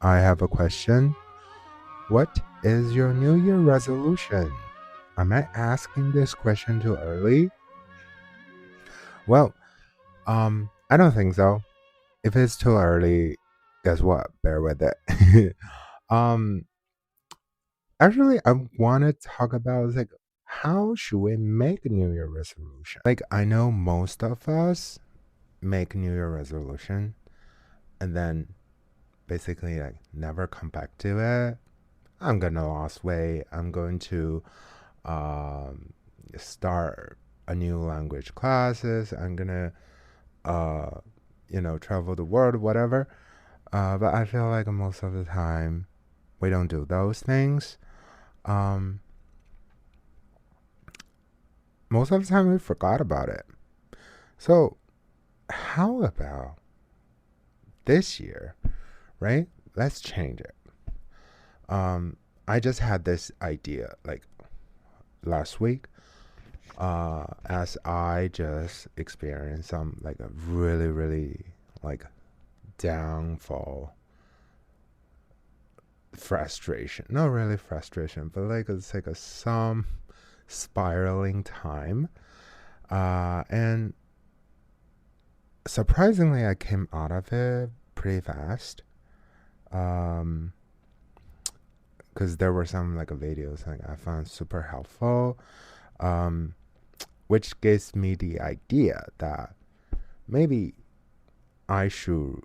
I have a question. What is your New Year resolution? Am I asking this question too early? Well, I don't think so. If it's too early, guess what? Bear with it. um, Actually, I want to talk about like how should we make a New Year resolution? Like I know most of us make New Year resolution and then basically like never come back to it. I'm gonna lose weight. I'm going to um, start a new language classes. I'm gonna uh, travel the world, whatever. But I feel like most of the time we don't do those things. Um, Most of the time we forgot about it. So how about this year, right? Let's change it. Um, I just had this idea like last week. As I just experienced some like a really, really like downfall, frustration. Not really frustration, but like it's like a some spiraling time. And surprisingly, I came out of it pretty fast. Um, because there were some like videos like I found super helpful. Um, which gives me the idea that maybe I should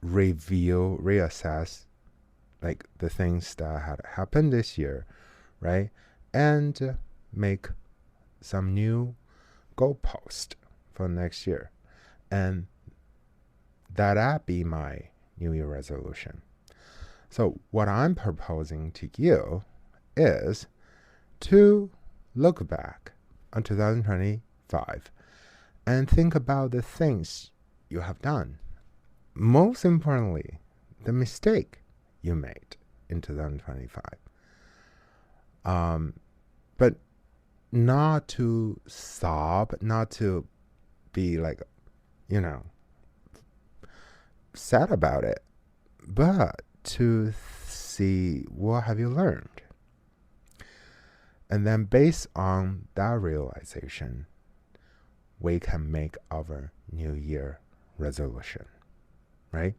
review, reassess like the things that had happened this year, right? And make some new goalpost for next year. And that be my New Year resolution. So what I'm proposing to you is to look back on 2025 and think about the things you have done. Most importantly, the mistake you made in 2025. But not to sob, not to be like, you know, sad about it, but to see what have you learned. And then based on that realization, we can make our New Year resolution, right?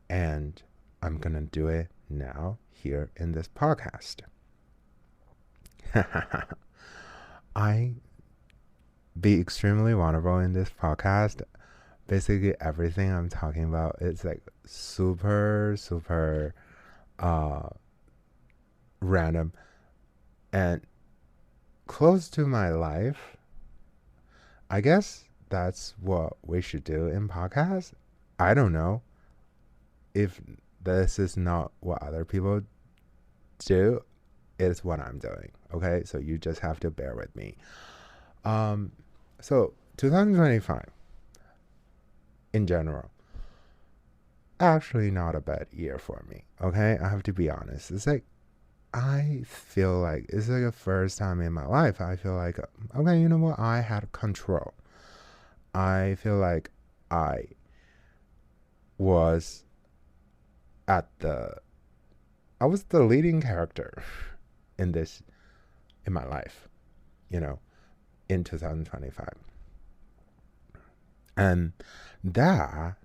And I'm going to do it now here in this podcast. I be extremely vulnerable in this podcast. Basically, everything I'm talking about is like super, super uh, random and close to my life. I guess that's what we should do in podcasts. I don't know if this is not what other people do. It's what I'm doing. Okay, so you just have to bear with me. Um, so 2025 in general, actually not a bad year for me. Okay, I have to be honest. It's like I feel like it's like the first time in my life I feel like okay, you know what? I had control. I feel like I was at the I was the leading character in this in my life, you know, in 2025. And that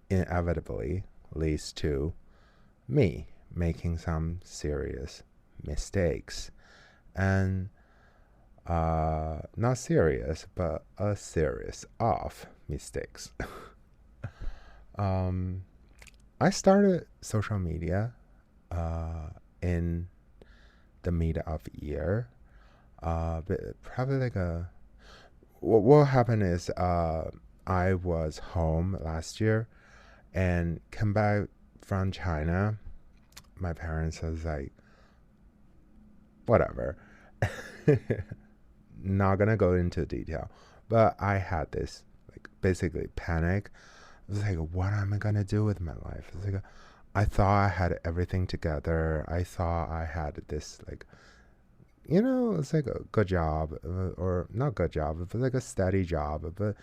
inevitably leads to me making some serious mistakes. And not serious, but a series of mistakes. um, I started social media in the mid of year. But probably like a what happened is I was home last year and came back from China. My parents was like, whatever. Not gonna go into detail, but I had this like basically panic. I was like, what am I gonna do with my life? It's like I thought I had everything together. I thought I had this like it's like a good job or not good job, but like a steady job. But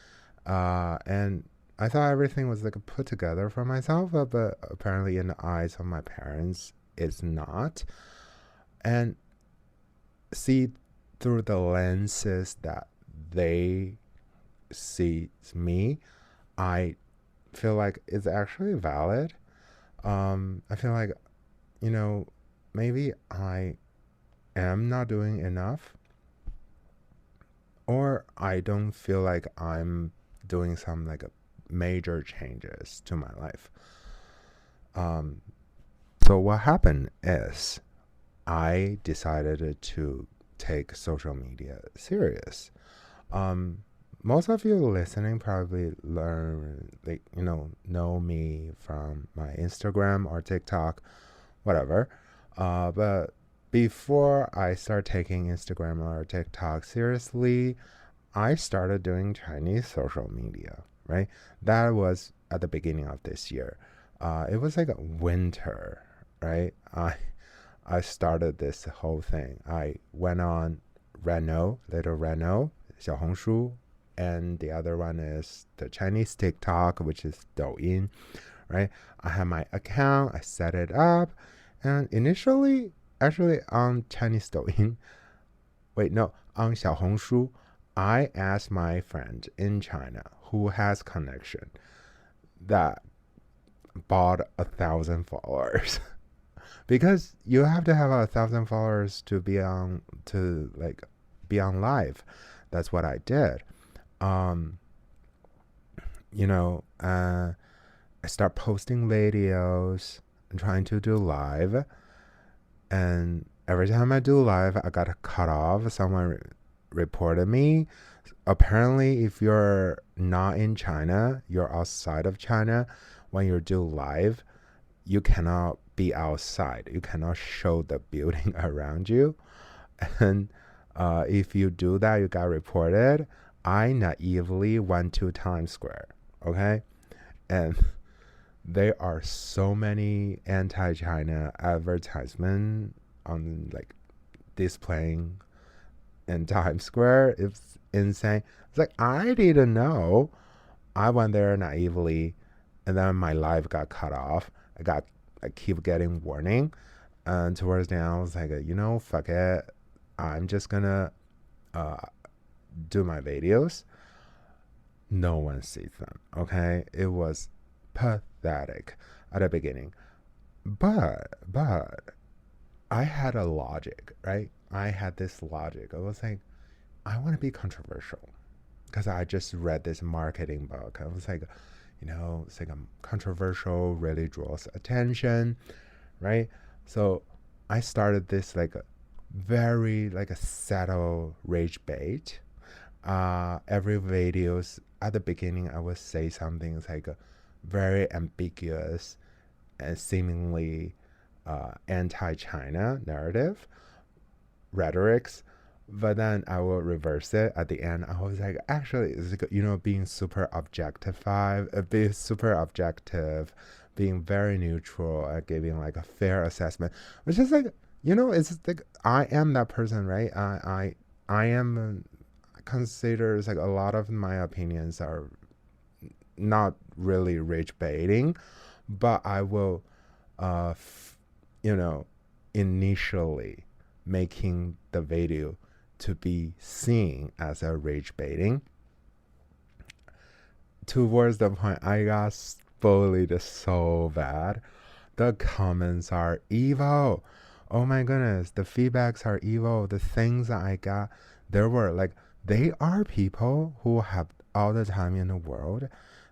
and I thought everything was like put together for myself, but apparently in the eyes of my parents, it's not. And see through the lenses that they see me, I feel like it's actually valid. I feel like, you know, maybe I am not doing enough, or I don't feel like I'm doing some like major changes to my life. Um, so what happened is I decided to take social media serious. Um, Most of you listening probably learn, like, know me from my Instagram or TikTok, whatever. But before I start taking Instagram or TikTok seriously, I started doing Chinese social media, right? That was at the beginning of this year. It was like a winter, right? I started this whole thing. I went on Reno, Little Reno, 小红书, and the other one is the Chinese TikTok, which is Douyin, right? I had my account, I set it up, and initially, actually on Chinese Douyin, wait, no, on 小红书, I asked my friend in China who has connection that bought 1,000 followers. Because you have to have 1,000 followers to be on live. That's what I did. Um, I start posting videos and trying to do live, and every time I do live, I got cut off. Someone reported me. Apparently, if you're not in China, you're outside of China. When you do live, you cannot be outside. You cannot show the building around you. And if you do that, you got reported. I naively went to Times Square. Okay. And there are so many anti-China advertisement on like displaying in Times Square. It's insane. It's like I didn't know. I went there naively, and then my live got cut off. I keep getting warning, and towards the end, I was like, fuck it. I'm just gonna uh, do my videos. No one sees them. Okay, it was pathetic at the beginning, but I had a logic, right? I had this logic. I was like, I want to be controversial because I just read this marketing book. I was like, it's like a controversial, really draws attention, right? So I started this like a very like a subtle rage bait. Every videos at the beginning, I would say something like a very ambiguous and seemingly anti-China narrative rhetorics, but then I will reverse it at the end. I was like, actually, it's like, being super objectified, being super objective, being very neutral, and giving like a fair assessment, which is like, it's like I am that person, right? I am considers like a lot of my opinions are not really rage baiting, but I will, uh, f- you know, initially making the video to be seen as a rage baiting. Towards the point, I got bullied so bad. The comments are evil. Oh my goodness, the feedbacks are evil. The things that I got, there were like, they are people who have all the time in the world.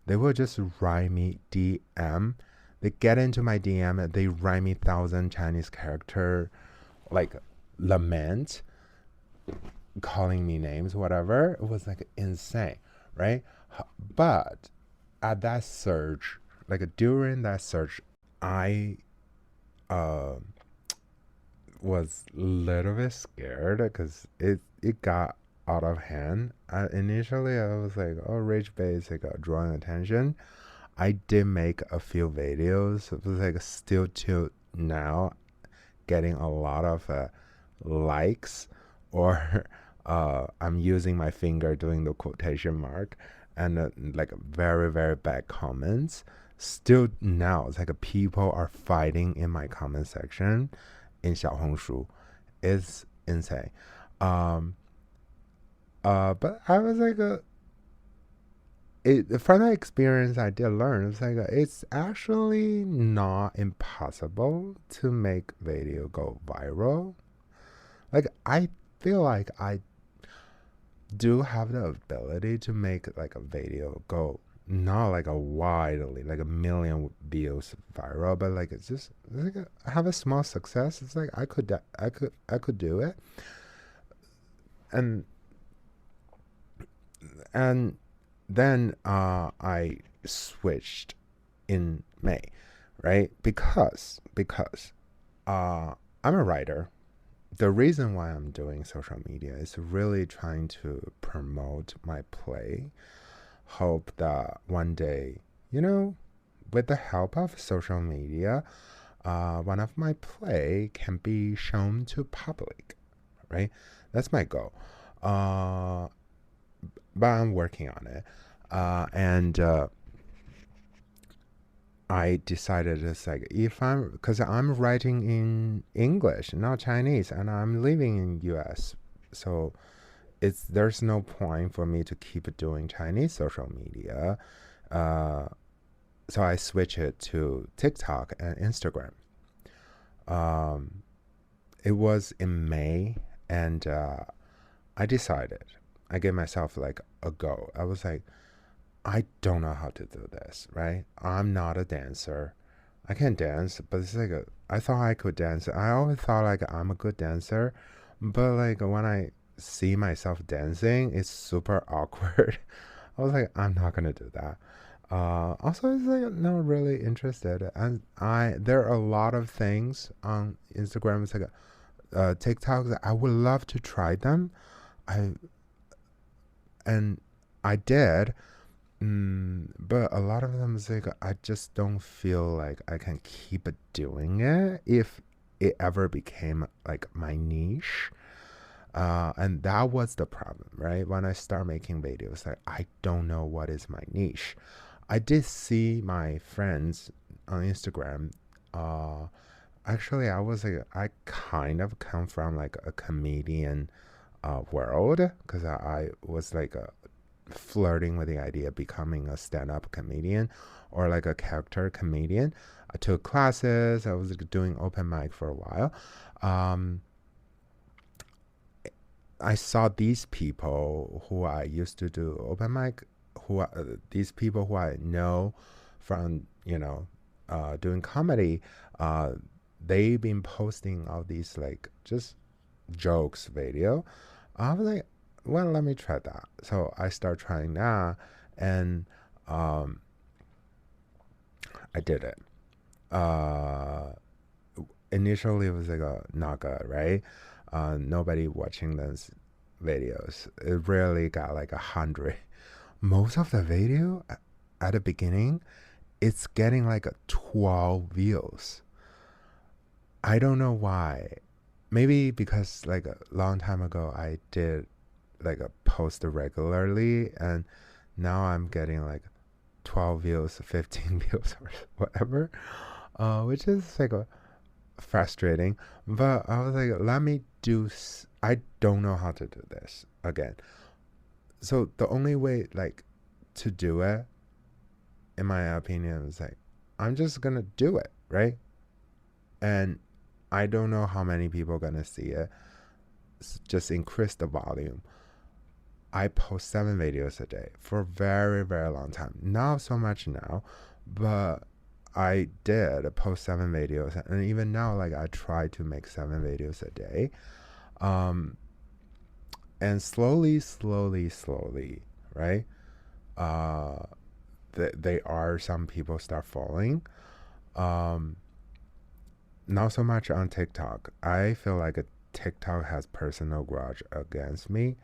They will just write me DM. They get into my DM and they write me 1,000 Chinese character like lament, calling me names, whatever. It was like insane, right? But at that search, like during that search, I uh, was a little bit scared because it got out of hand. Initially, I was like, oh, rage bait, like drawing attention. I did make a few videos. It was like still till now getting a lot of likes, or I'm using my finger doing the quotation mark. and like very very bad comments. Still now, it's like people are fighting in my comment section in Xiaohongshu. It's insane. Um, but I was like, from that experience, I did learn. It's like it's actually not impossible to make video go viral. Like I feel like I do have the ability to make like a video go not like a widely like a million views viral, but like it's like have a small success. It's like I could do it, and and then I switched in May, right? Because I'm a writer. The reason why I'm doing social media is really trying to promote my play. Hope that one day, with the help of social media, one of my play can be shown to public, right? That's my goal. Uh, but I'm working on it. And I decided it's like because I'm writing in English, not Chinese, and I'm living in US, so there's no point for me to keep doing Chinese social media. Uh, so I switch it to TikTok and Instagram. Um, it was in May, and I decided. I gave myself like a go. I was like, I don't know how to do this, right? I'm not a dancer. I can dance, but it's like I thought I could dance. I always thought like I'm a good dancer, but like when I see myself dancing, it's super awkward. I was like, I'm not gonna do that. Also, it's like not really interested, and there are a lot of things on Instagram. It's like TikTok that I would love to try them. I and I did, but a lot of them is like I just don't feel like I can keep doing it if it ever became like my niche. And that was the problem, right? When I start making videos, like I don't know what is my niche. I did see my friends on Instagram. Uh, Actually, I was like, I kind of come from like a comedian world because I was like flirting with the idea of becoming a stand-up comedian or like a character comedian. I took classes. I was like, doing open mic for a while. Um, I saw these people who I used to do open mic, these people who I know from doing comedy. Uh, they've been posting all these like just jokes video. I was like, well, let me try that. So I start trying that, and um, I did it. Uh, Initially, it was like a naga, right? Nobody watching those videos. It rarely got like 100. Most of the video at the beginning, it's getting like a 12 views. I don't know why. Maybe because like a long time ago I did like a post regularly, and now I'm getting like 12 views, 15 views, or whatever, which is like a frustrating. But I was like, let me do. I don't know how to do this again. So the only way like to do it, in my opinion, is like I'm just gonna do it, right? And I don't know how many people are gonna see it. Just increase the volume. I post 7 videos a day for a very, very long time. Not so much now, but I did post 7 videos. And even now, like I try to make 7 videos a day. Um, and slowly, slowly, slowly, right? Uh, they are some people start following. Um, Not so much on TikTok. I feel like a TikTok has personal grudge against me.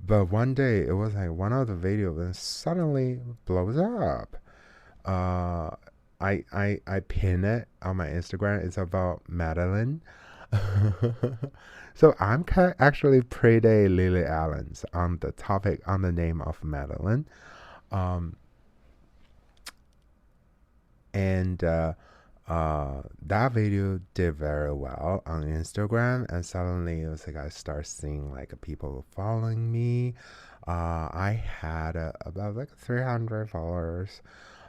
But one day it was like one of the videos and suddenly blows up. Uh, I pin it on my Instagram. It's about Madeline. So I'm actually pretty Lily Allen's on the topic on the name of Madeline. Um, and that video did very well on Instagram, and suddenly it was like I start seeing like people following me. I had about like 300 followers,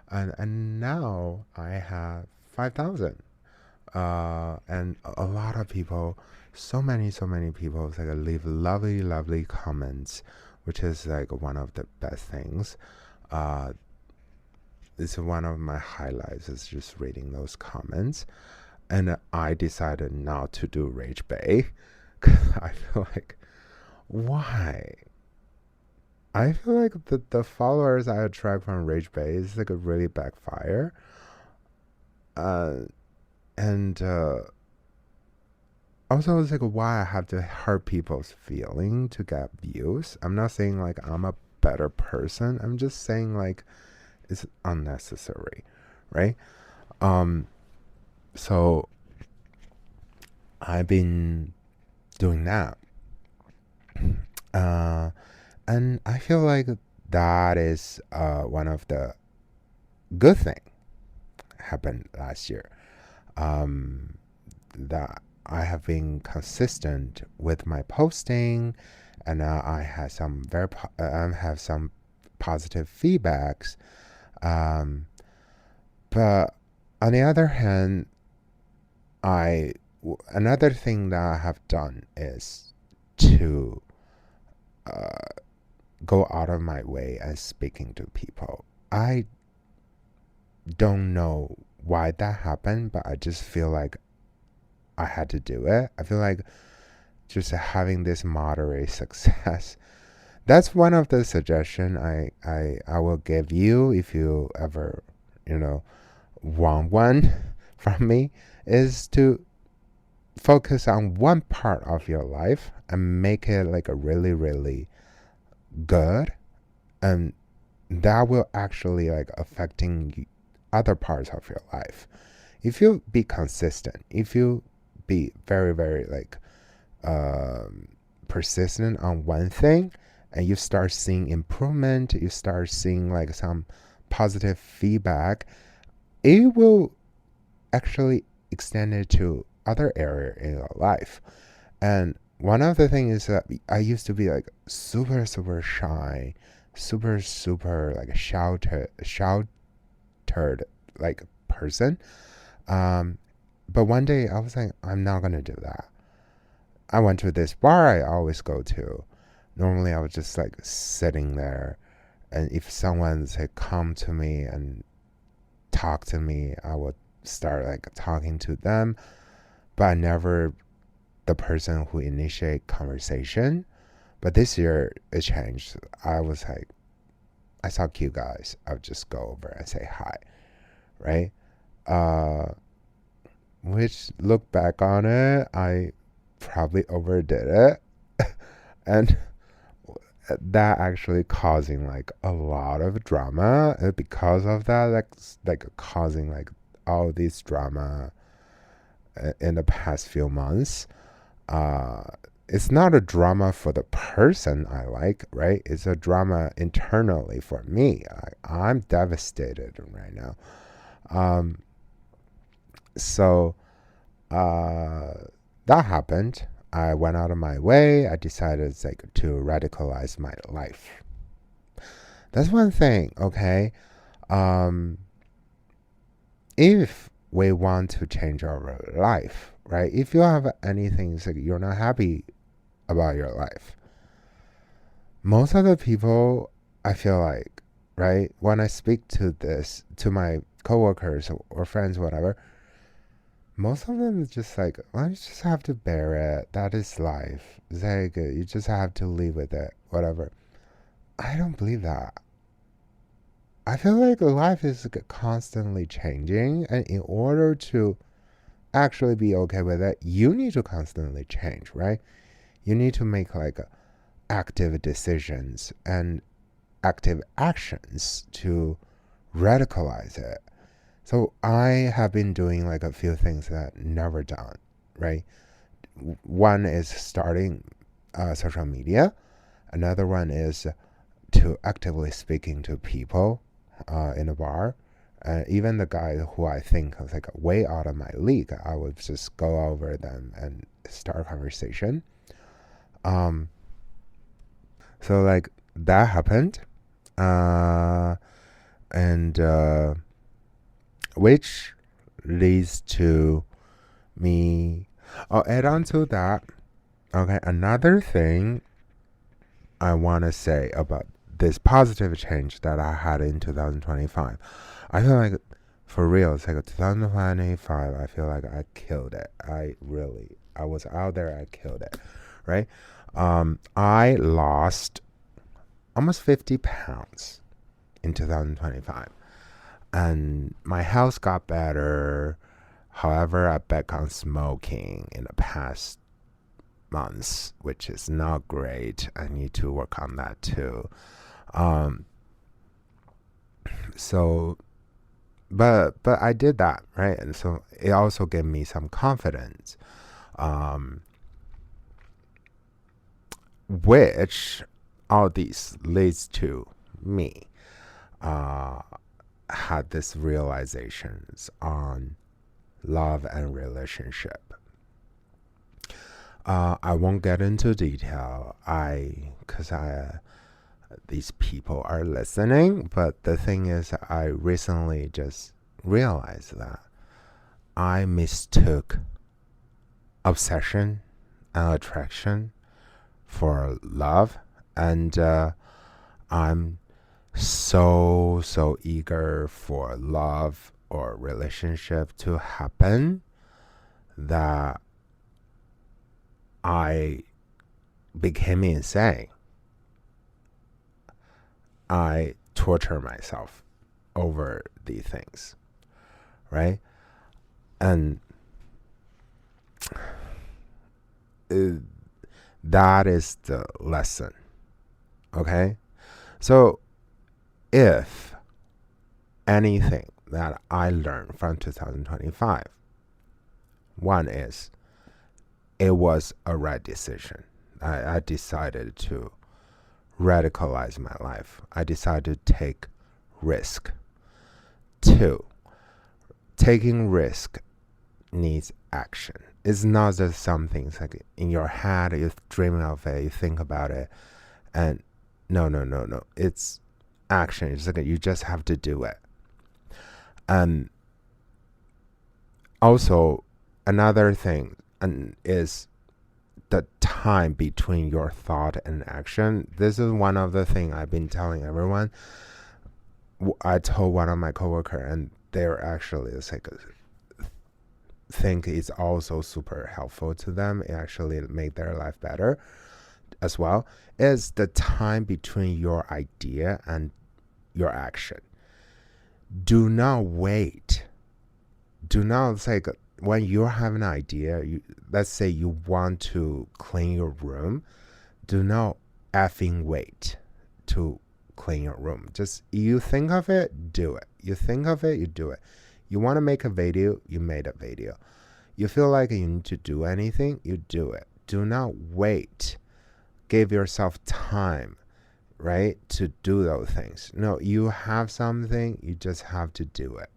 and now I have 5,000. And a lot of people, so many people, like leave lovely, lovely comments, which is like one of the best things. Uh, it's one of my highlights is just reading those comments. And I decided not to do Rage Bay because I feel like, why? I feel like the followers I attract from Rage Bay is like a really backfire. Uh, and Also, it's like why I have to hurt people's feeling to get views. I'm not saying like I'm a better person. I'm just saying like it's unnecessary, right? Um, so I've been doing that. Uh, and I feel like that is one of the good thing happened last year. Um, that I have been consistent with my posting, and I had some have some positive feedbacks. Um, but on the other hand, another thing that I have done is to uh, go out of my way and speaking to people. I don't know why that happened, but I just feel like I had to do it. I feel like just having this moderate success. That's one of the suggestion I will give you if you ever, want one from me is to focus on one part of your life and make it like a really, really good, and that will actually like affecting other parts of your life. If you be consistent, if you be very, very like um, persistent on one thing, and you start seeing improvement, you start seeing like some positive feedback, it will actually extend it to other area in your life. And one of the things is that I used to be like super, super shy, super, super like sheltered like person. Um, but one day I was like, I'm not gonna do that. I went to this bar I always go to. Normally I was just like sitting there, and if someone's like come to me and talk to me, I would start like talking to them, but I never the person who initiate conversation. But this year it changed. I was like, I saw cute guys, I would just go over and say hi, right? Uh, which look back on it, I probably overdid it, and that actually causing like a lot of drama. And because of that, like causing like all this drama in the past few months. Uh, it's not a drama for the person I like, right? It's a drama internally for me. I'm devastated right now. Um, so uh, that happened. I went out of my way. I decided like to radicalize my life. That's one thing, okay? Um, if we want to change our life, right? If you have anything like you're not happy about your life, most of the people, I feel like, right, when I speak to this to my coworkers or friends, whatever, most of them is just like, well, you just have to bear it. That is life. It's like you just have to live with it, whatever. I don't believe that. I feel like life is constantly changing, and in order to actually be okay with it, you need to constantly change, right? You need to make like active decisions and active actions to radicalize it. So I have been doing like a few things that I never done, right? one is starting social media. Another one is to actively speaking to people in a bar. Even the guy who I think was like way out of my league, I would just go over them and start a conversation. Um, so like that happened, uh, and which leads to me. I'll add on to that. Okay, another thing I want to say about this positive change that I had in 2025. I feel like, for real, it's like 2025, I feel like I killed it. I was out there, I killed it, right? I lost almost 50 pounds in 2025, and my health got better. However, I back on smoking in the past months, which is not great. I need to work on that too. Um, so, but I did that, right? And so it also gave me some confidence, um, which all these leads to me had this realizations on love and relationship. I won't get into detail. Because these people are listening. But the thing is, I recently just realized that I mistook obsession and attraction for love. And I'm so eager for love or relationship to happen that I became insane. I torture myself over these things, right? And that is the lesson, okay? So if anything that I learned from 2025, one is it was a right decision. I decided to radicalize my life. I decided to take risk. Two, taking risk needs action. It's not just something like in your head, you're dreaming of it, you think about it, and no. It's action. It's like you just have to do it. And also, another thing is the time between your thought and action. This is one of the things I've been telling everyone. I told one of my coworkers, and they're actually like think it's also super helpful to them. It actually make their life better as well. Is the time between your idea and your action. Do not wait. Do not like when you have an idea. Let's say you want to clean your room. Do not effing wait to clean your room. Just you think of it, do it. You think of it, you do it. You want to make a video, you made a video. You feel like you need to do anything, you do it. Do not wait. Give yourself time, right, to do those things. No, you have something, you just have to do it.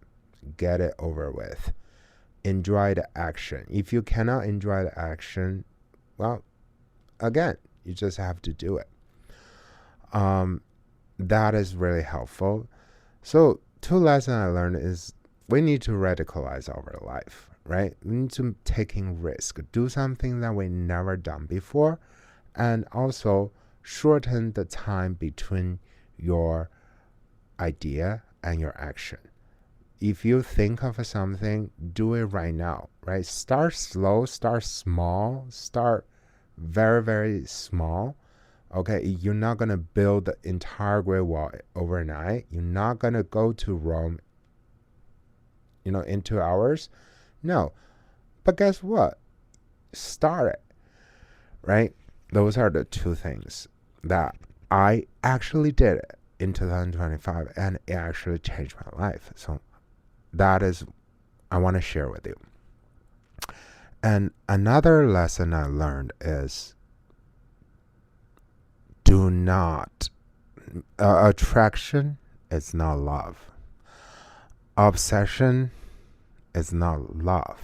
Get it over with. Enjoy the action. If you cannot enjoy the action, well, again, you just have to do it. That is really helpful. So, two lessons I learned is we need to radicalize our life, right? We need to taking risk, do something that we never done before, and also shorten the time between your idea and your action. If you think of something, do it right now, right? Start slow, start small, start very small. Okay, you're not gonna build the entire Great Wall overnight. You're not gonna go to Rome, in 2 hours. No, but guess what? Start it, right? Those are the two things that I actually did it in 2025, and it actually changed my life. So that is I want to share with you. And another lesson I learned is do not, attraction is not love. Obsession is not love.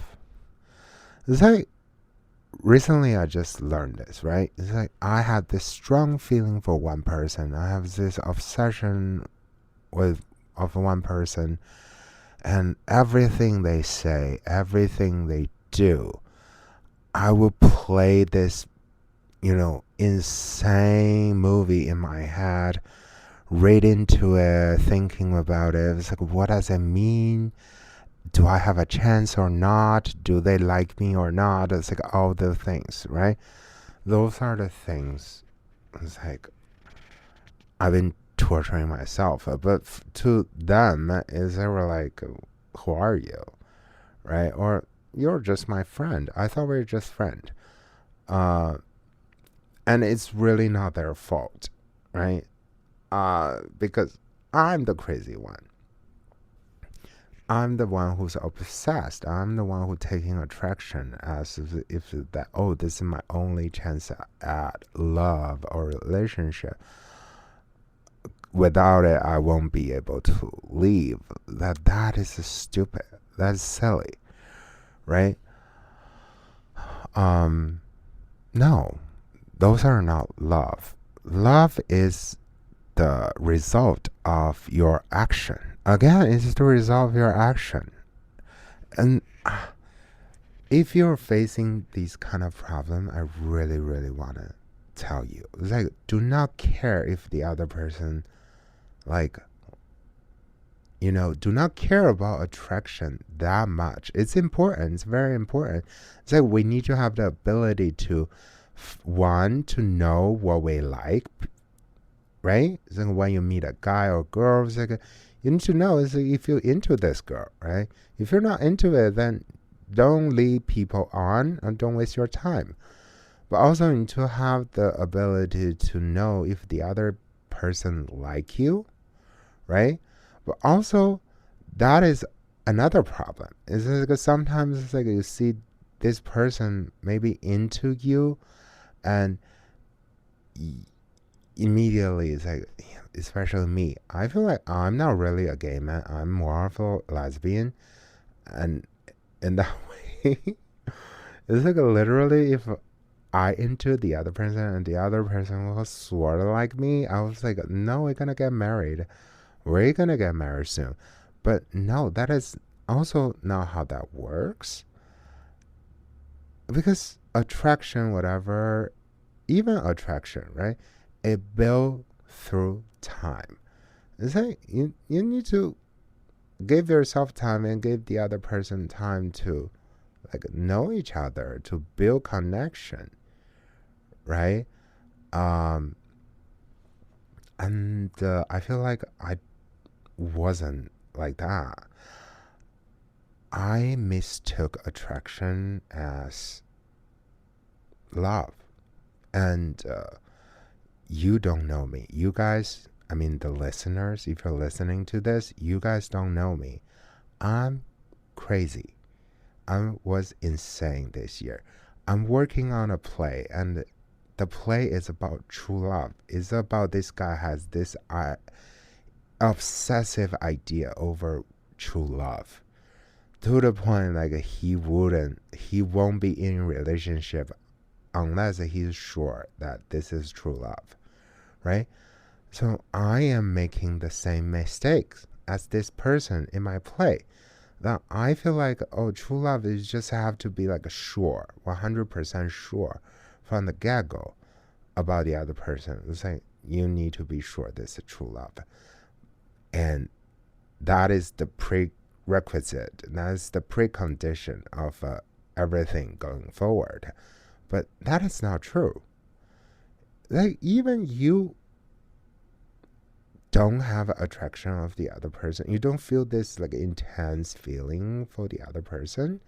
It's like recently I just learned this, right? It's like I had this strong feeling for one person. I have this obsession with of one person, and everything they say, everything they do, I will play this, insane movie in my head, read into it, thinking about it. It's like, what does it mean? Do I have a chance or not? Do they like me or not? It's like all the things, right? Those are the things. It's like I've been torturing myself, but to them, is they were like, "Who are you?" Right? Or you're just my friend. I thought we were just friend. Uh, and it's really not their fault, right? Because I'm the crazy one. I'm the one who's obsessed. I'm the one who's taking attraction as if that, oh, this is my only chance at love or relationship. Without it, I won't be able to leave. That is stupid. That's silly, right? Um, no, those are not love. Love is the result of your action. Again, it's the result of your action. And if you're facing these kind of problem, I really, really want to tell you, it's like, do not care if the other person, like, do not care about attraction that much. It's important. It's very important. It's like we need to have the ability to, one, to know what we like, right? It's like when you meet a guy or girl, it's like you need to know, it's like if you're into this girl, right? If you're not into it, then don't lead people on and don't waste your time. But also you need to have the ability to know if the other person like you, right? But also that is another problem. Is like sometimes it's like you see this person maybe into you, and immediately it's like, especially me, I feel like I'm not really a gay man. I'm more of a lesbian, and in that way, it's like literally if I into the other person and the other person was sort of like me, I was like, no, we're gonna get married. We're gonna get married soon. But no, that is also not how that works. Because attraction, whatever, even attraction, right? It built through time. It's like you need to give yourself time and give the other person time to like know each other, to build connection, right? Um, and I feel like I wasn't like that. I mistook attraction as love. And you don't know me. You guys, I mean, the listeners, if you're listening to this, you guys don't know me. I'm crazy. I was insane this year. I'm working on a play, and the play is about true love. It's about this guy has this obsessive idea over true love, to the point like he won't be in a relationship unless he's sure that this is true love, right? So I am making the same mistakes as this person in my play. That I feel like, oh, true love is just have to be like sure, 100% sure from the get go about the other person. It's like you need to be sure this is true love, and that is the prerequisite. That is the precondition of everything going forward. But that is not true. Like even you don't have attraction of the other person. You don't feel this like intense feeling for the other person,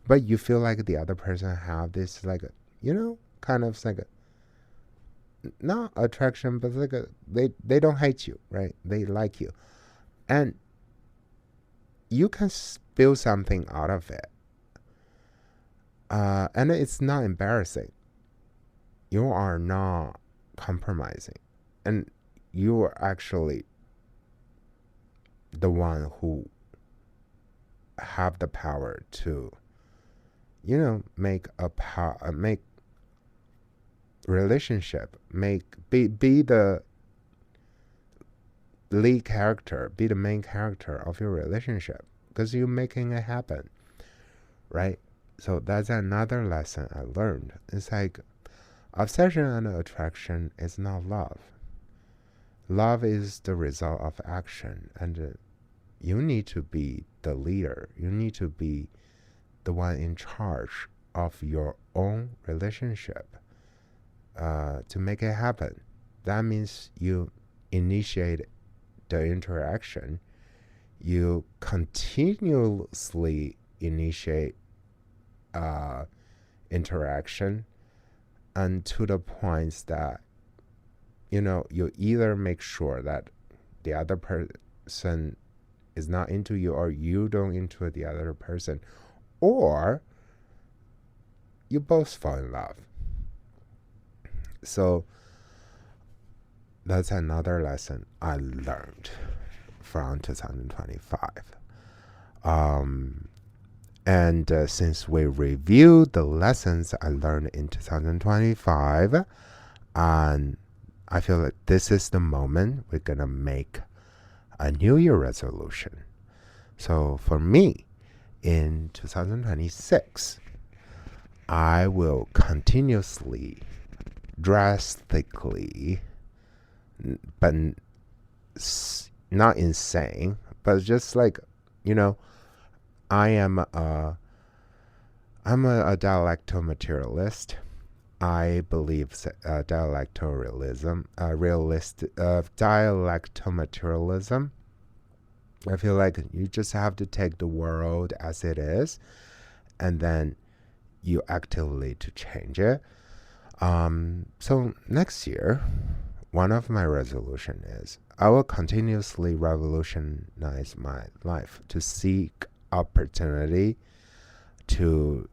but you feel like the other person have this like kind of like not attraction, but like they don't hate you, right? They like you, and you can build something out of it. And it's not embarrassing. You are not compromising, and you are actually the one who have the power to, make relationship, be the lead character, be the main character of your relationship, because you're making it happen, right? So that's another lesson I learned. It's like obsession and attraction is not love. Love is the result of action, and you need to be the leader. You need to be the one in charge of your own relationship to make it happen. That means you initiate the interaction. You continuously initiate interaction, and to the points that you either make sure that the other person is not into you, or you don't into the other person, or you both fall in love. So that's another lesson I learned from 2025. And since we reviewed the lessons I learned in 2025, and I feel like this is the moment we're gonna make a New Year resolution. So for me, in 2026, I will continuously, drastically, but not insane, but just like, I am I'm a dialecto-materialist. I believe dialecto-realism, dialecto-materialism. I feel like you just have to take the world as it is, and then you actively to change it. So next year, one of my resolution is I will continuously revolutionize my life to seek opportunity, to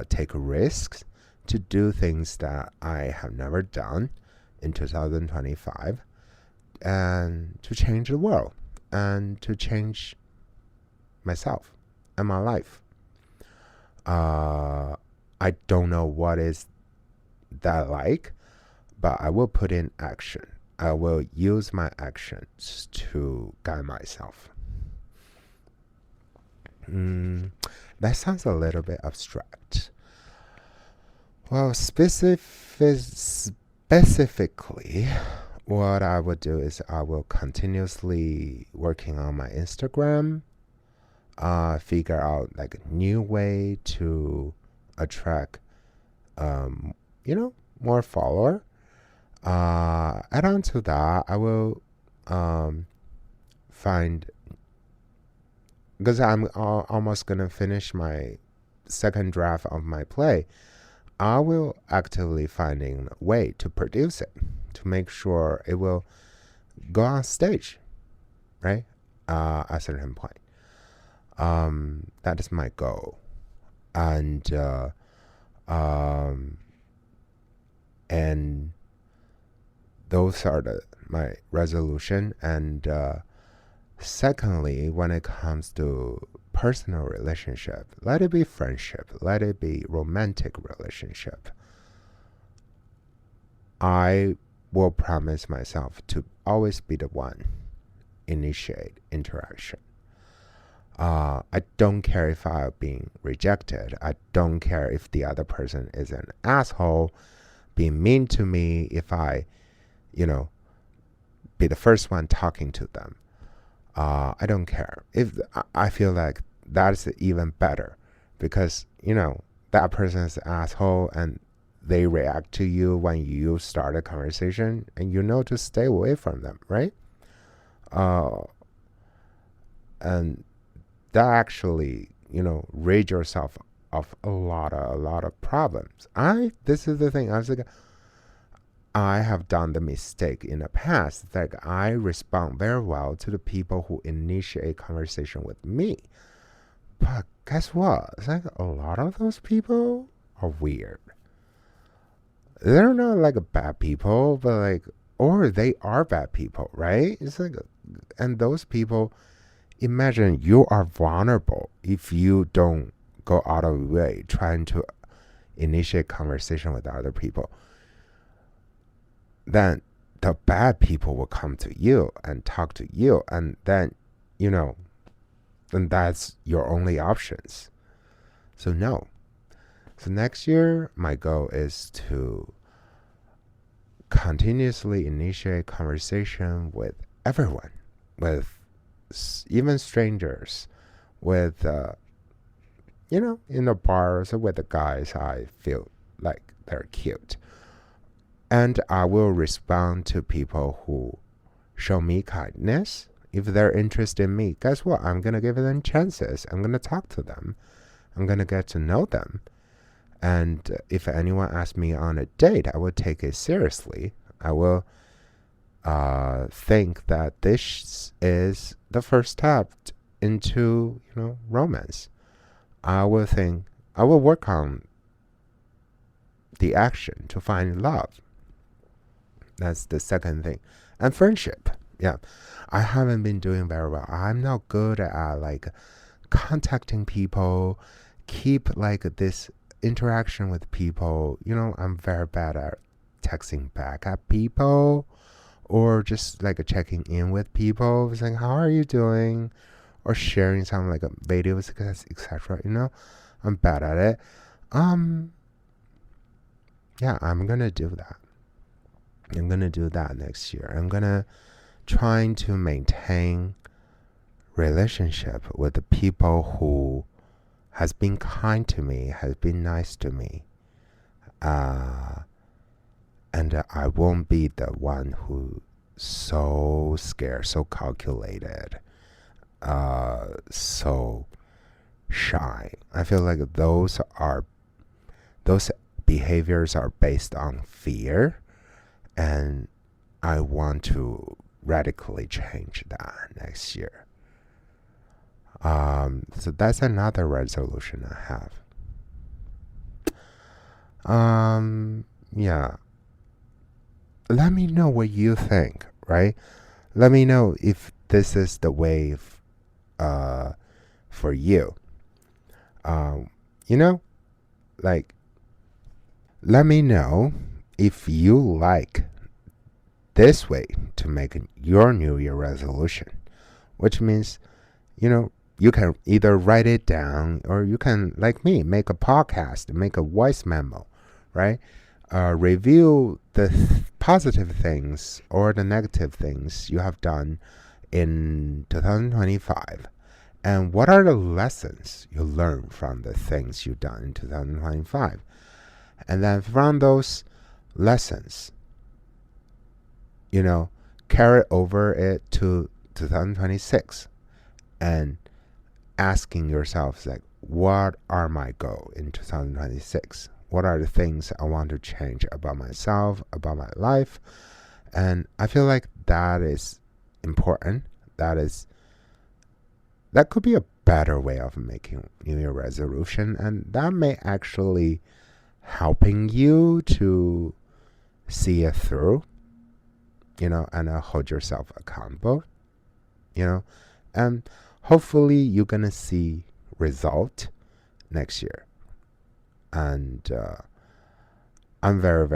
take risks, to do things that I have never done in 2025, and to change the world, and to change myself and my life. I don't know what is that like, but I will put in action. I will use my actions to guide myself. That sounds a little bit abstract. Well, specifically, what I would do is I will continuously working on my Instagram, figure out like a new way to attract, um, more follower. Add on to that, I will find, because I'm almost gonna finish my second draft of my play. I will actively finding a way to produce it, to make sure it will go on stage, right? At a certain point. That is my goal, and and those are my resolution. And secondly, when it comes to personal relationship, let it be friendship, let it be romantic relationship, I will promise myself to always be the one initiate interaction. I don't care if I'm being rejected. I don't care if the other person is an asshole, being mean to me, if I, be the first one talking to them. I don't care. If I feel like that's even better, because, that person is an asshole and they react to you when you start a conversation, and to stay away from them, right? And that actually, rid yourself of a lot of problems. This is the thing. I was like, I have done the mistake in the past that I respond very well to the people who initiate conversation with me. But guess what? It's like a lot of those people are weird. They're not like bad people, but like, or they are bad people, right? It's like, and those people, imagine you are vulnerable if you don't go out of your way trying to initiate conversation with other people. Then the bad people will come to you and talk to you, and then, you know, then that's your only options. So no. So next year, my goal is to continuously initiate conversation with everyone, with even strangers, with in the bars with the guys I feel like they're cute, and I will respond to people who show me kindness. If they're interested in me, guess what? I'm gonna give them chances. I'm gonna talk to them. I'm gonna get to know them. And if anyone asks me on a date, I will take it seriously. I will think that this is the first step into, romance. I will work on the action to find love. That's the second thing. And friendship. Yeah. I haven't been doing very well. I'm not good at like contacting people, keep like this interaction with people. I'm very bad at texting back at people or just like checking in with people, saying how are you doing, or sharing some like videos, etc. I'm bad at it. Yeah, I'm gonna do that. I'm gonna do that next year. I'm gonna trying to maintain relationship with the people who has been kind to me, has been nice to me. And I won't be the one who so scared, so calculated, so shy. I feel like those behaviors are based on fear, and I want to radically change that next year. So that's another resolution I have. Yeah. Let me know what you think, right? Let me know if this is the wave for you. Um, you know, like, let me know if you like this way to make your New Year resolution, which means, you can either write it down or you can, like me, make a podcast, make a voice memo, right? Review the positive things or the negative things you have done in 2025. And what are the lessons you learned from the things you've done in 2025? And then from those lessons, carry over it to 2026 and asking yourself, like, what are my goals in 2026? What are the things I want to change about myself, about my life? And I feel like that is important. That could be a better way of making New Year resolution, and that may actually helping you to see it through, and hold yourself accountable, and hopefully you're gonna see result next year. And I'm I'm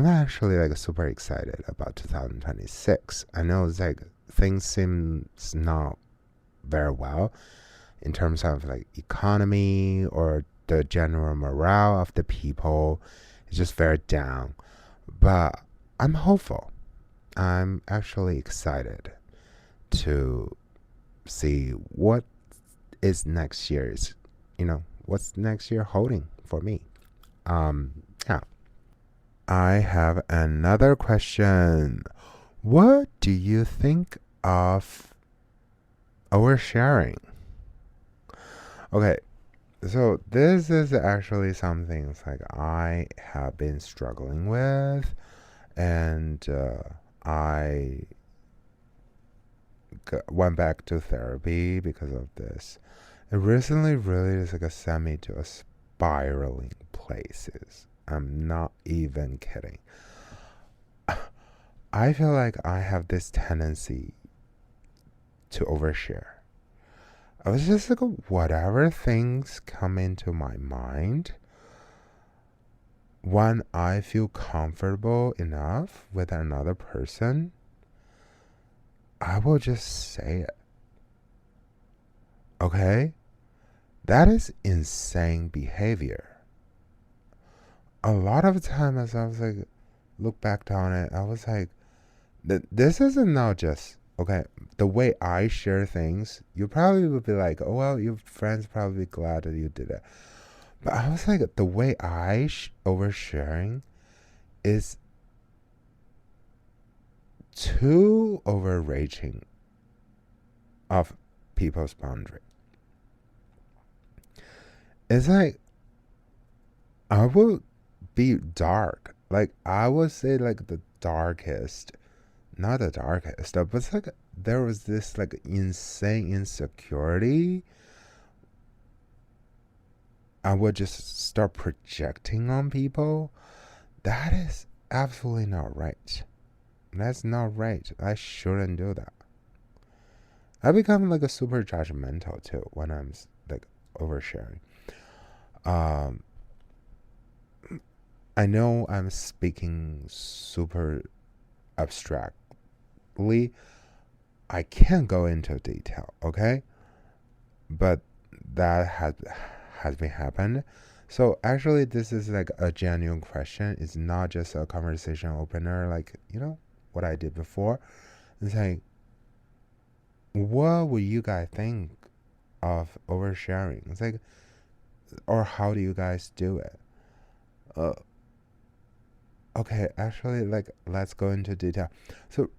actually like super excited about 2026. I know it's like things seems not very well in terms of like economy or the general morale of the people. It's just very down, but I'm hopeful. I'm actually excited to see what is next year's, what's next year holding for me. Yeah. I have another question. What do you think of oversharing? Okay, so this is actually something like I have been struggling with, and I went back to therapy because of this. It recently really is like a sent me to a spiraling places. I'm not even kidding. I feel like I have this tendency to overshare. I was just like, whatever things come into my mind, when I feel comfortable enough with another person, I will just say it. Okay? That is insane behavior. A lot of time as I was like, look back on it, I was like, this isn't now just, okay, the way I share things, you probably would be like, oh, well, your friends probably glad that you did it. But I was like, the way I oversharing is too overreaching of people's boundary. It's like I would be dark. Like I would say like the darkest, not the darkest, but it's like there was this like insane insecurity. I would just start projecting on people. That is absolutely not right. That's not right. I shouldn't do that. I become like a super judgmental too when I'm like oversharing. Um, I know I'm speaking super abstractly. I can't go into detail, okay? But that has been happened. So actually, this is like a genuine question. It's not just a conversation opener, like what I did before. It's like, what would you guys think of oversharing? It's like, or how do you guys do it? Uh, okay, actually, like, let's go into detail. So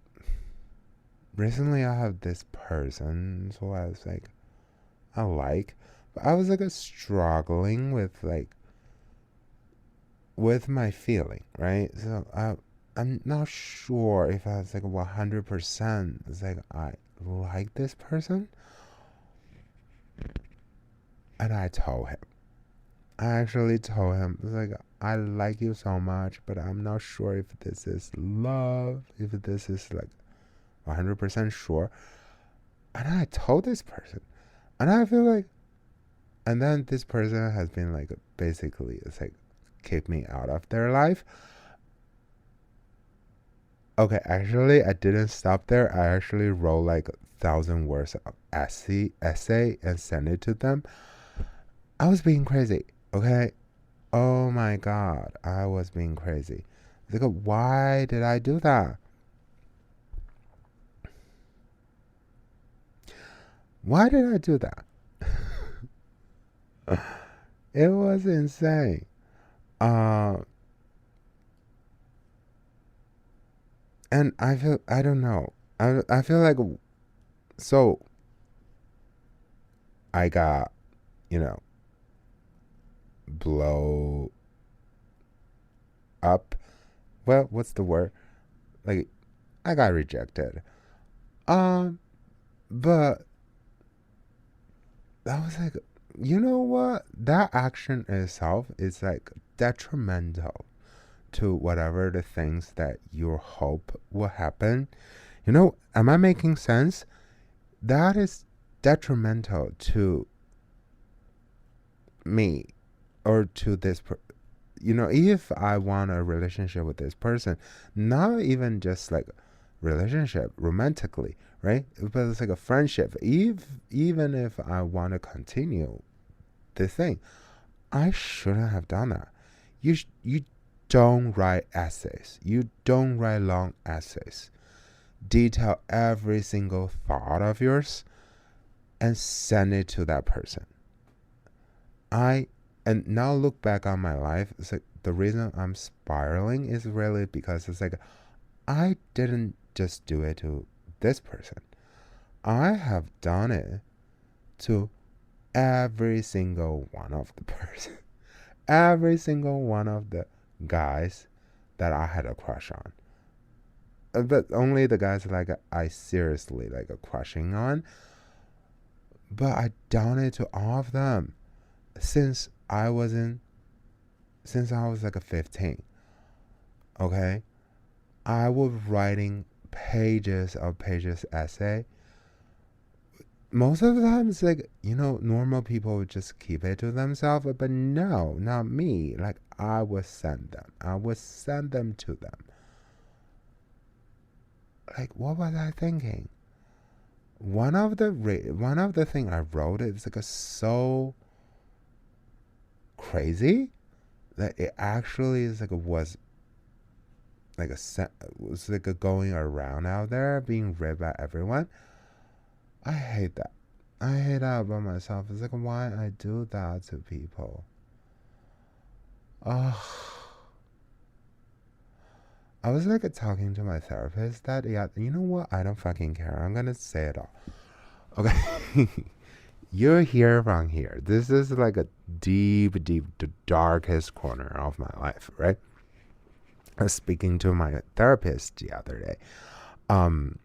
recently, I have this person, so I was like, but I was like struggling with with my feeling, right? So I'm not sure if I was like 100%. It's like I like this person, and I told him. I actually told him, it's like, I like you so much, but I'm not sure if this is love, if this is like 100% sure. And I told this person, and I feel like, and then this person has been like, basically, it's like, kick me out of their life. Okay, actually, I didn't stop there. I actually wrote like 1,000 words of essay and sent it to them. I was being crazy. Okay, oh my god, I was being crazy. Like, why did I do that? Why did I do that? It was insane. Uh, and I don't know. I feel like, so I got, you know, blow up. Well, what's the word? Like, I got rejected. Um, but I was like, you know what? That action itself is like detrimental to whatever the things that you hope will happen. Am I making sense? That is detrimental to me or to this if I want a relationship with this person, not even just like relationship romantically, right? But it's like a friendship. Even if I want to continue this thing, I shouldn't have done that. You don't write essays. You don't write long essays. Detail every single thought of yours and send it to that person. I and now look back on my life. It's like the reason I'm spiraling is really because it's like I didn't just do it to this person. I have done it to every single one of the person, every single one of the guys that I had a crush on. but only the guys like I seriously like a crushing on. But I done it to all of them since I was in since I was like a 15. Okay, I was writing pages of pages essay. Most of the time, it's like normal people would just keep it to themselves, but no, not me. Like I would send them. I would send them to them. Like what was I thinking? One of the thing I wrote is like a so crazy that it actually is like like a was like a going around out there being read by everyone. I hate that. I hate that about myself. It's like why I do that to people. Oh, I was like talking to my therapist that yeah, you know what? I don't fucking care. I'm gonna say it all. Okay. You're here from here. This is like a deep, deep, the darkest corner of my life, right? I was speaking to my therapist the other day. Um,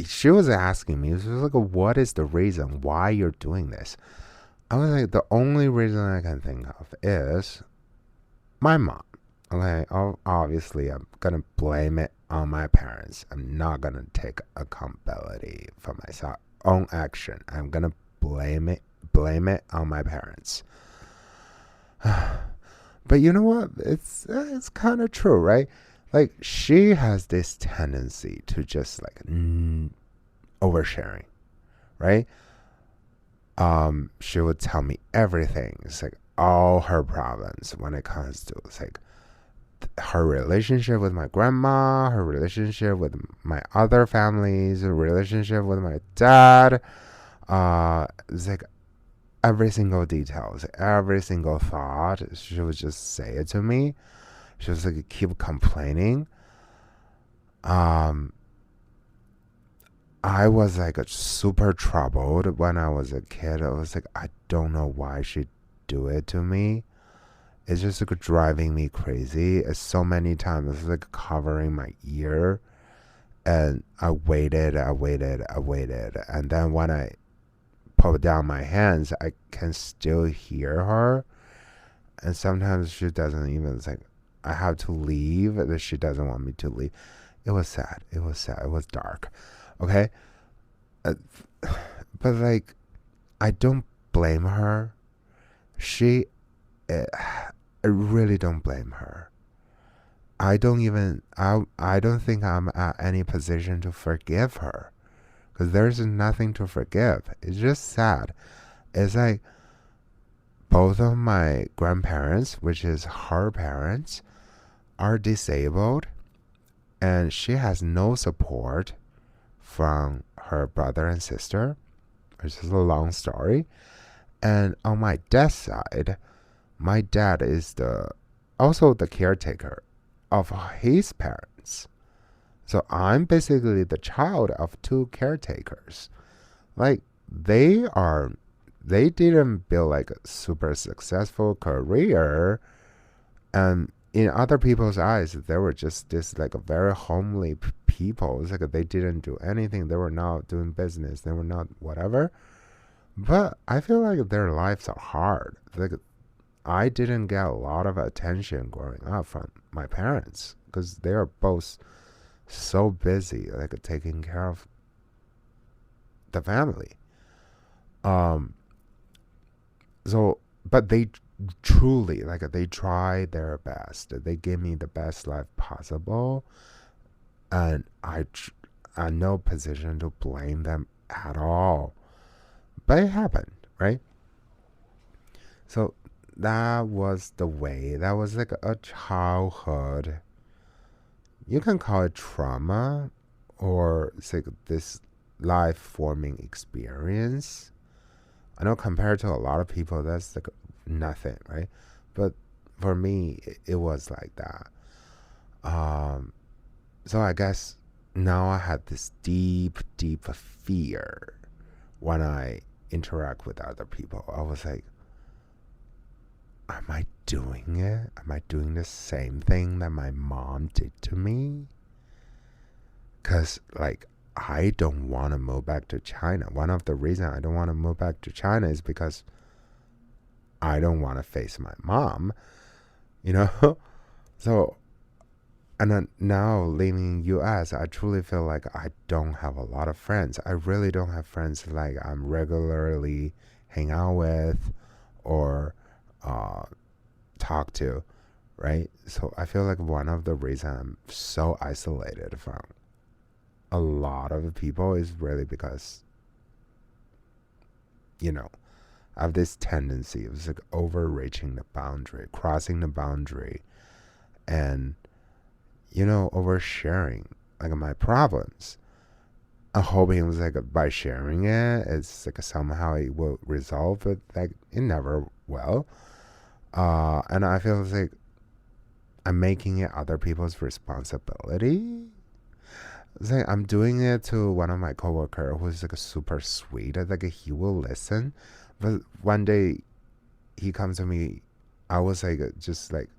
she was asking me, she was like, "What is the reason why you're doing this?" I was like, "The only reason I can think of is my mom." Okay, obviously, I'm gonna blame it on my parents. I'm not gonna take accountability for myself own action. I'm gonna blame it on my parents. But you know what? It's kind of true, right? Like she has this tendency to just like oversharing, right? She would tell me everything. It's like all her problems when it comes to it's like her relationship with my grandma, her relationship with my other families, her relationship with my dad. It's like every single detail, every single thought. She would just say it to me. She was like keep complaining. Um, I was like super troubled when I was a kid. I was like, I don't know why she do it to me. It's just like driving me crazy. It's so many times. It's like covering my ear, and I waited, and then when I put down my hands, I can still hear her. And sometimes she doesn't even. It's like I have to leave. That she doesn't want me to leave. It was sad. It was sad. It was dark. Okay, uh, but like I don't blame her. She, uh, I really don't blame her. I don't think I'm at any position to forgive her because there's nothing to forgive. It's just sad. It's like both of my grandparents, which is her parents, are disabled, and she has no support from her brother and sister. It's just a long story. And on my dad's side, my dad is the also the caretaker of his parents. So I'm basically the child of two caretakers. Like they didn't build like a super successful career, and in other people's eyes they were just this like a very homely people. It's like they didn't do anything. They were not doing business. They were not whatever. But I feel like their lives are hard. Like I didn't get a lot of attention growing up from my parents because they are both so busy, like taking care of the family. Um, so, but they truly, like, they try their best. They give me the best life possible, and I'm no position to blame them at all. But it happened, right? So that was the way. That was like a childhood. You can call it trauma, or it's like this life forming experience. I know compared to a lot of people, that's like nothing, right? But for me, it was like that. Um, so I guess now I had this deep, deep fear when I interact with other people. I was like, am I doing it? Am I doing the same thing that my mom did to me? Because, like, I don't want to move back to China. One of the reasons I don't want to move back to China is because I don't want to face my mom, you know? So, and then now living in US, I truly feel like I don't have a lot of friends. I really don't have friends like I'm regularly hang out with or uh, talk to, right? So I feel like one of the reasons I'm so isolated from a lot of people is really because, you know, I have this tendency of like overreaching the boundary, crossing the boundary, and, oversharing like my problems. I'm hoping it was like by sharing it, it's like somehow it will resolve, but like it never will. And I feel like I'm making it other people's responsibility. It's like I'm doing it to one of my coworker who's like a super sweet. Like he will listen, but one day he comes to me. I was like just like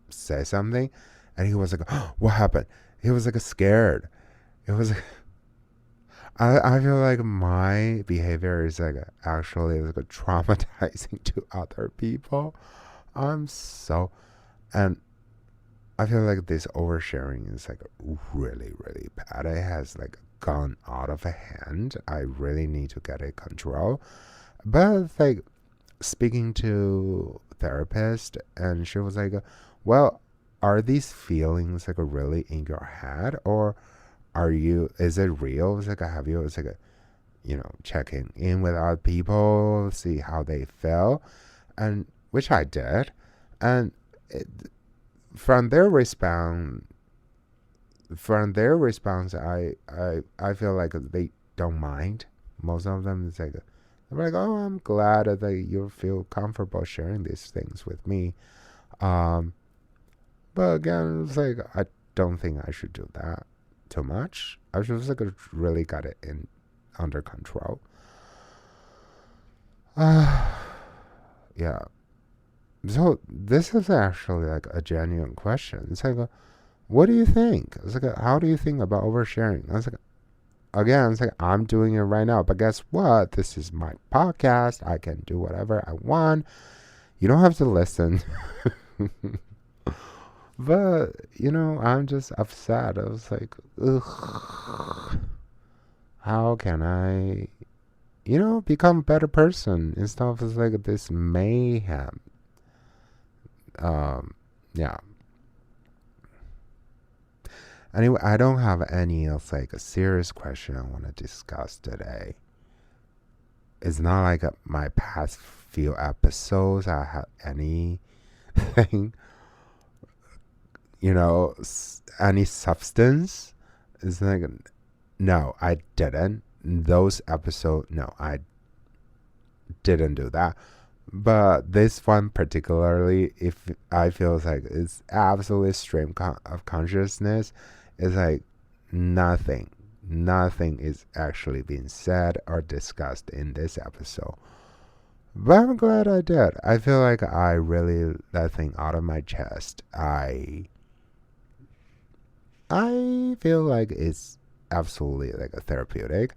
say something, and he was like, oh, "What happened?" He was like scared. It was like I feel like my behavior is like actually like traumatizing to other people. I'm so and I feel like this oversharing is like really, really bad. It has like gone out of hand. I really need to get it control. But like speaking to therapist, and she was like, "Well, are these feelings like really in your head, or is it real?" It's like, have you, it's like, checking in with other people, see how they feel, and which I did, and it, from their response, I feel like they don't mind. Most of them is like, they're like, oh, I'm glad that you feel comfortable sharing these things with me. Um, but again, it's like I don't think I should do that too much. I should just like really got it in under control. Yeah. So this is actually like a genuine question. It's like, what do you think? It's like, how do you think about oversharing? I was like, again, it's like I'm doing it right now, but guess what? This is my podcast. I can do whatever I want. You don't have to listen. But I'm just upset. I was like, ugh, how can I, become a better person instead of just like this mayhem? Um, yeah. Anyway, I don't have any else like a serious question I want to discuss today. It's not like my past few episodes. I have anything, any substance. It's like, no, I didn't. Those episodes, no, I didn't do that. But this one particularly, if I feel like it's absolutely stream of consciousness, it's like nothing, nothing is actually being said or discussed in this episode. But I'm glad I did. I feel like I really let thing out of my chest. I feel like it's absolutely like a therapeutic.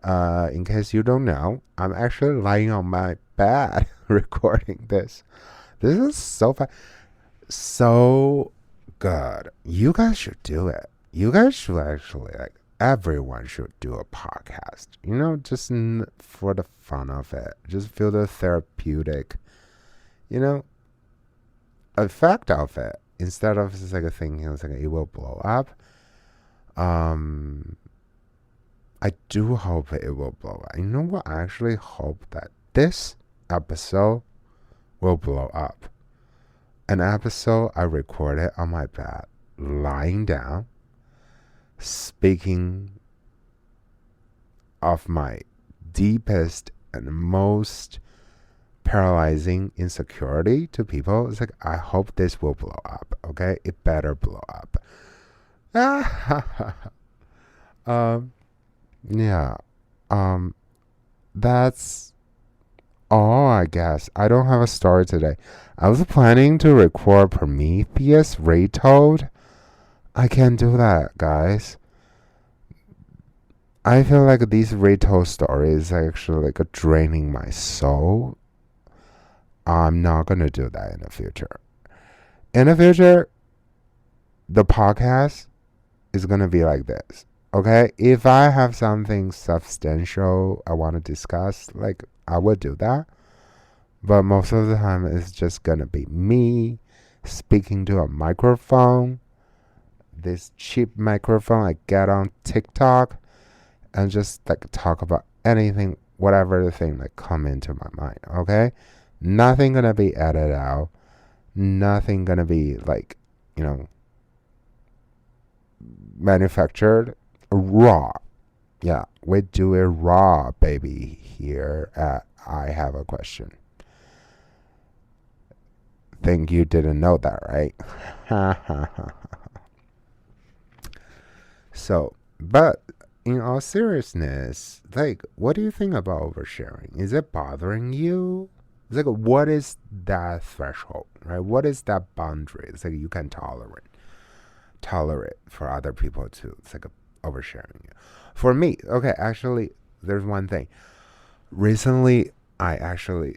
In case you don't know, I'm actually lying on my bed recording this. This is so fun, so good. You guys should do it. You guys should actually like everyone should do a podcast. Just for the fun of it. Just feel the therapeutic, you know, effect of it instead of just like a thinking it's like it will blow up. Um, I do hope it will blow up. You know what? I actually hope that this episode will blow up. An episode I recorded on my bed, lying down, speaking of my deepest and most paralyzing insecurity to people. It's like, I hope this will blow up, okay? It better blow up. um, yeah. Um, that's Oh, I guess. I don't have a story today. I was planning to record Prometheus Retold. I can't do that, guys. I feel like these retold stories are actually like draining my soul. I'm not gonna do that in the future. In the future, the podcast is gonna be like this. Okay? If I have something substantial I want to discuss, like I would do that. But most of the time, it's just gonna be me speaking to a microphone, this cheap microphone I get on TikTok, and just like talk about anything, whatever the thing that come into my mind. Okay, nothing gonna be edited out. Nothing gonna be like, you know, manufactured. Raw. Yeah, we do it raw, baby. Here at I Have a Question. Think you didn't know that, right? So, but in all seriousness, like, what do you think about oversharing? Is it bothering you? It's like, what is that threshold, right? What is that boundary? It's like you can tolerate for other people too. It's like oversharing you. For me, okay, actually, there's one thing. Recently, I actually,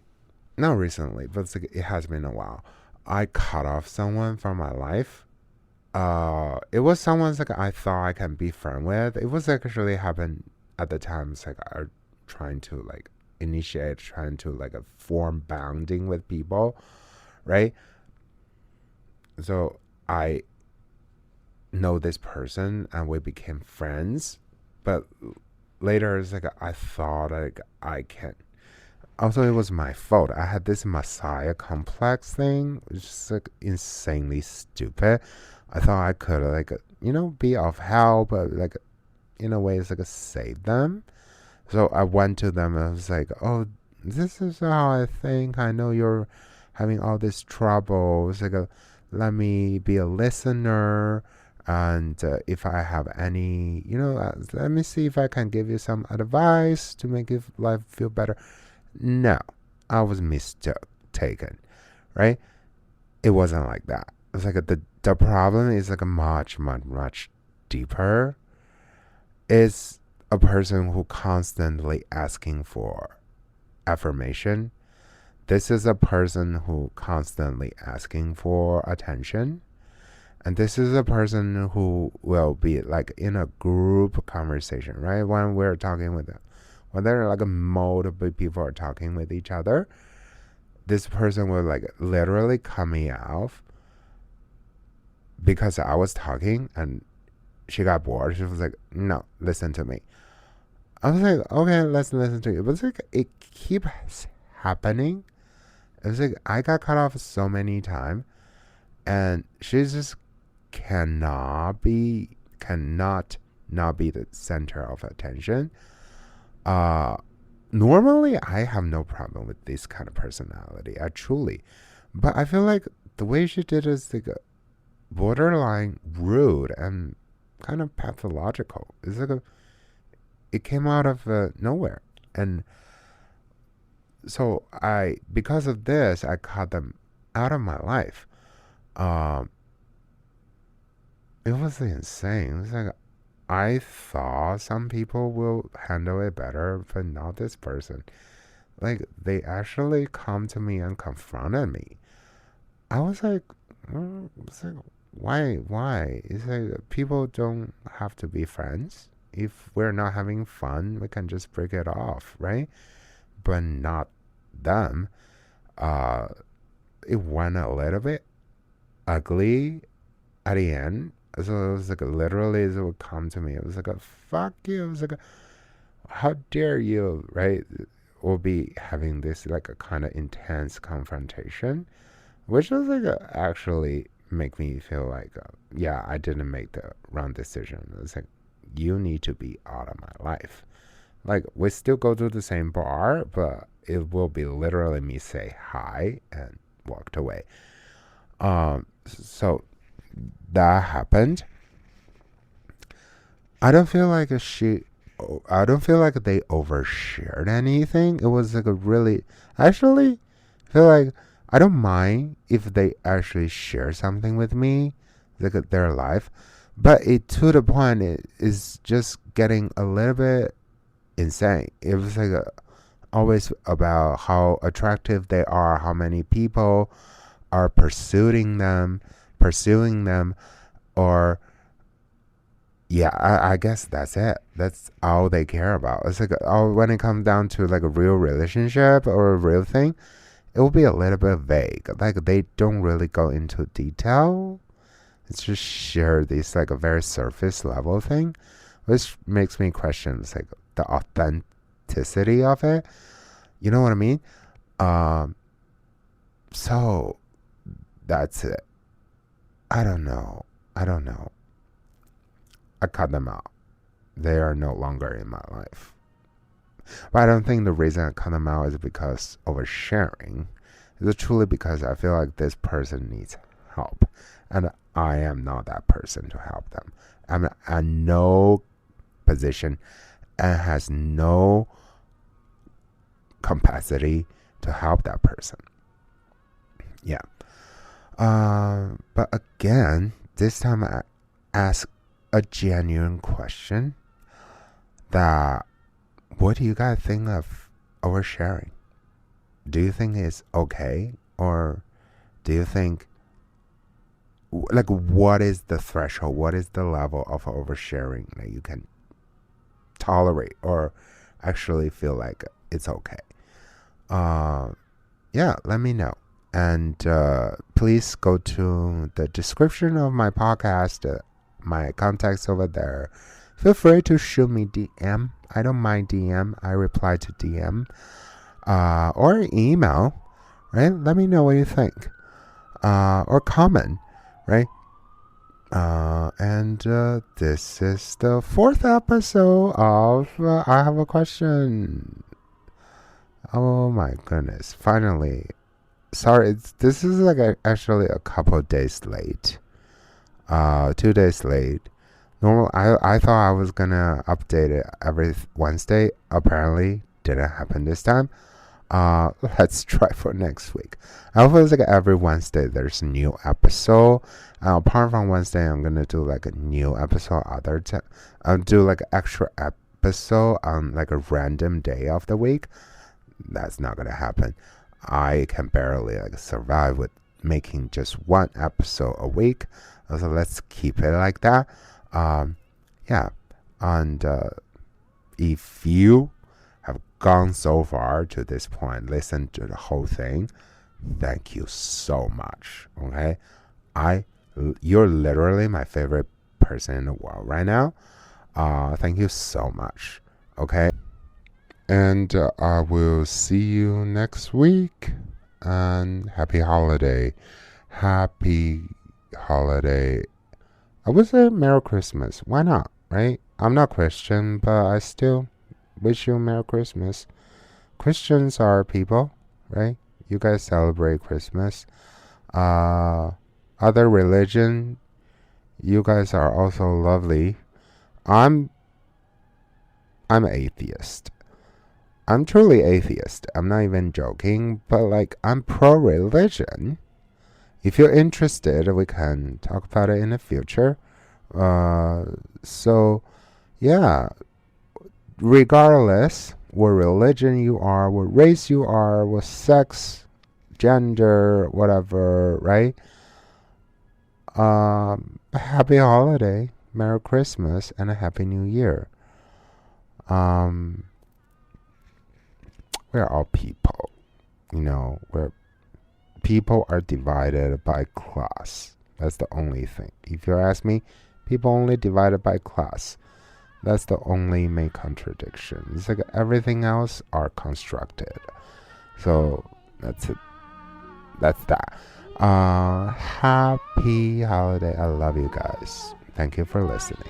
not recently, but it's like, it has been a while. I cut off someone from my life. It was someone's like I thought I can be friend with. It was actually happened at the time. It's like I trying to like initiate, trying to like a form bounding with people, right? So I know this person and we became friends, but later it's like I thought like I can. Also, it was my fault. I had this messiah complex thing, which is like insanely stupid. I thought I could like be of help, but like in a way it's like a save them. So I went to them and I was like, "Oh, this is how I think. I know you're having all this trouble. It's like let me be a listener." And if I have any, let me see if I can give you some advice to make your life feel better. No, I was mistaken, right? It wasn't like that. It was like the problem is like a much deeper. Is a person who constantly asking for affirmation. This is a person who constantly asking for attention. And this is a person who will be like in a group conversation, right? When we're talking with them, when there are like multiple people are talking with each other, this person will like literally cut me off because I was talking and she got bored. She was like, "No, listen to me." I was like, "Okay, let's listen to you." But it's like it keeps happening. It was like I got cut off so many times, and she just cannot not be the center of attention. Uh, Normally I have no problem with this kind of personality. I truly, but I feel like the way she did is like borderline rude and kind of pathological. It's like it came out of nowhere, and so because of this, I cut them out of my life. Um, it was insane. It was like I thought some people will handle it better, but not this person. Like they actually come to me and confronted me. I was like, it's like why? Why? It's like people don't have to be friends. If we're not having fun, we can just break it off, right? But not them. Uh, it went a little bit ugly at the end. So it was like literally it would come to me. It was like a fuck you. It was like a, how dare you, right? We'll be having this like a kind of intense confrontation, which was like actually make me feel like yeah, I didn't make the wrong decision. It's like you need to be out of my life. Like we still go to the same bar, but it will be literally me say hi and walked away. So that happened. I don't feel like she I don't feel like they overshared anything. It was like a really, actually, I feel like I don't mind if they actually share something with me, like their life, but it to the point it is just getting a little bit insane. It was like always about how attractive they are, how many people are pursuing them, or yeah, I guess that's it. That's all they care about. It's like when it comes down to like a real relationship or a real thing, it will be a little bit vague. Like they don't really go into detail. It's just share this like a very surface level thing, which makes me question like the authenticity of it. You know what I mean? Um, so that's it. I don't know. I don't know. I cut them out. They are no longer in my life. But I don't think the reason I cut them out is because oversharing. It's truly because I feel like this person needs help. And I am not that person to help them. I'm at no position and has no capacity to help that person. Yeah. But again, this time I ask a genuine question that what do you guys think of oversharing? Do you think it's okay? Or do you think, like, what is the threshold? What is the level of oversharing that you can tolerate or actually feel like it's okay? Yeah, let me know. And please go to the description of my podcast, my contacts over there. Feel free to shoot me DM. I don't mind DM. I reply to DM. Or email, right? Let me know what you think. Or comment, right? And this is the 4th episode of I Have a Question. Oh my goodness. Finally. Sorry, this is like actually a couple days late. 2 days late. I thought I was gonna update it every Wednesday. Apparently didn't happen this time. Let's try for next week. I feel like every Wednesday there's a new episode. Apart from Wednesday, I'm gonna do like a new episode. I'll do like an extra episode on like a random day of the week. That's not gonna happen. I can barely like survive with making just one episode a week. So let's keep it like that. Yeah, and if you have gone so far to this point, listen to the whole thing, thank you so much. Okay, you're literally my favorite person in the world right now. Thank you so much. Okay, and I will see you next week. And happy holiday. I would say Merry Christmas. Why not, right? I'm not Christian, but I still wish you Merry Christmas. Christians are people, right? You guys celebrate Christmas. Other religion, you guys are also lovely. I'm atheist. I'm truly atheist. I'm not even joking, but like I'm pro-religion. If you're interested, we can talk about it in the future. So, yeah, regardless what religion you are, what race you are, what sex, gender, whatever, right? Happy holiday, Merry Christmas, and a Happy New Year. We're all people, we're people are divided by class. That's the only thing. If you ask me, people only divided by class. That's the only main contradiction. It's like everything else are constructed. So that's it. That's that. Happy holiday. I love you guys. Thank you for listening.